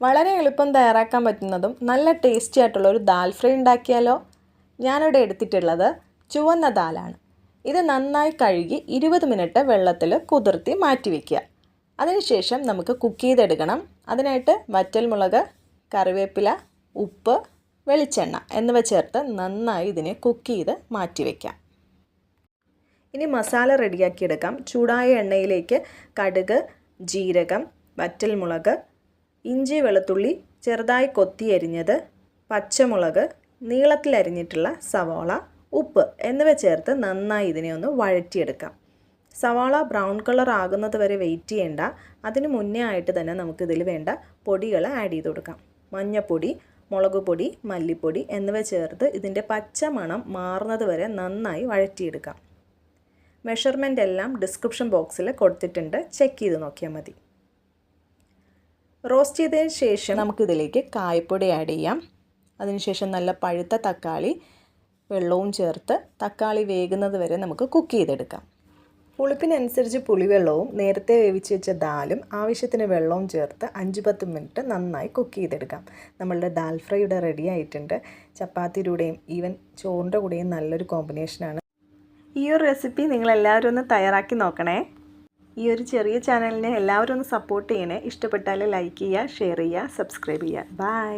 വളരെ എളുപ്പം തയ്യാറാക്കാൻ പറ്റുന്നതും നല്ല ടേസ്റ്റി ആയിട്ടുള്ള ഒരു ദാൽ ഫ്രൈ ഉണ്ടാക്കിയാലോ? ഞാനിവിടെ എടുത്തിട്ടുള്ളത് ചുവന്ന ദാലാണ്. ഇത് നന്നായി കഴുകി 20 മിനിറ്റ് വെള്ളത്തിൽ കുതിർത്തി മാറ്റി വയ്ക്കുക. അതിനുശേഷം നമുക്ക് കുക്ക് ചെയ്തെടുക്കണം. അതിനായിട്ട് വറ്റൽമുളക്, കറിവേപ്പില, ഉപ്പ്, വെളിച്ചെണ്ണ എന്നിവ ചേർത്ത് നന്നായി ഇതിനെ കുക്ക് ചെയ്ത് മാറ്റി വയ്ക്കാം. ഇനി മസാല റെഡിയാക്കിയെടുക്കാം. ചൂടായ എണ്ണയിലേക്ക് കടുക്, ജീരകം, വറ്റൽമുളക്, ഇഞ്ചി വെളുത്തുള്ളി ചെറുതായി കൊത്തി അരിഞ്ഞത്, പച്ചമുളക്, നീളത്തിൽ അരിഞ്ഞിട്ടുള്ള സവാള, ഉപ്പ് എന്നിവ ചേർത്ത് നന്നായി ഇതിനെ ഒന്ന് വഴറ്റിയെടുക്കാം. സവാള ബ്രൗൺ കളർ ആകുന്നത് വരെ വെയിറ്റ് ചെയ്യേണ്ട. അതിന് മുന്നേ ആയിട്ട് തന്നെ നമുക്കിതിൽ വേണ്ട പൊടികൾ ആഡ് ചെയ്ത് കൊടുക്കാം. മഞ്ഞൾപ്പൊടി, മുളക് പൊടി, മല്ലിപ്പൊടി എന്നിവ ചേർത്ത് ഇതിൻ്റെ പച്ച മണം മാറുന്നത് വരെ നന്നായി വഴറ്റിയെടുക്കാം. മെഷർമെൻ്റ് എല്ലാം ഡിസ്ക്രിപ്ഷൻ ബോക്സിൽ കൊടുത്തിട്ടുണ്ട്, ചെക്ക് ചെയ്ത് നോക്കിയാൽ മതി. റോസ്റ്റ് ചെയ്തതിന് ശേഷം നമുക്കിതിലേക്ക് കായപ്പൊടി ആഡ് ചെയ്യാം. അതിനുശേഷം നല്ല പഴുത്ത തക്കാളി വെള്ളവും ചേർത്ത് തക്കാളി വേകുന്നത് വരെ നമുക്ക് കുക്ക് ചെയ്തെടുക്കാം. പുളിപ്പിനനുസരിച്ച് പുളിവെള്ളവും നേരത്തെ വേവിച്ച് വെച്ച ദാലും ആവശ്യത്തിന് വെള്ളവും ചേർത്ത് 5-10 മിനിറ്റ് നന്നായി കുക്ക് ചെയ്തെടുക്കാം. നമ്മളുടെ ദാൽ ഫ്രൈ ഇവിടെ റെഡി ആയിട്ടുണ്ട്. ചപ്പാത്തിയുടെയും ഈവൻ ചോറിൻ്റെ കൂടെയും നല്ലൊരു കോമ്പിനേഷനാണ്. ഈ ഒരു റെസിപ്പി നിങ്ങളെല്ലാവരും ഒന്ന് തയ്യാറാക്കി നോക്കണേ. ഈ ഒരു ചെറിയ ചാനലിനെ എല്ലാവരും ഒന്ന് സപ്പോർട്ട് ചെയ്യണേ. ഇഷ്ടപ്പെട്ടാൽ ലൈക്ക് ചെയ്യുക, ഷെയർ ചെയ്യുക, സബ്സ്ക്രൈബ് ചെയ്യുക. ബൈ.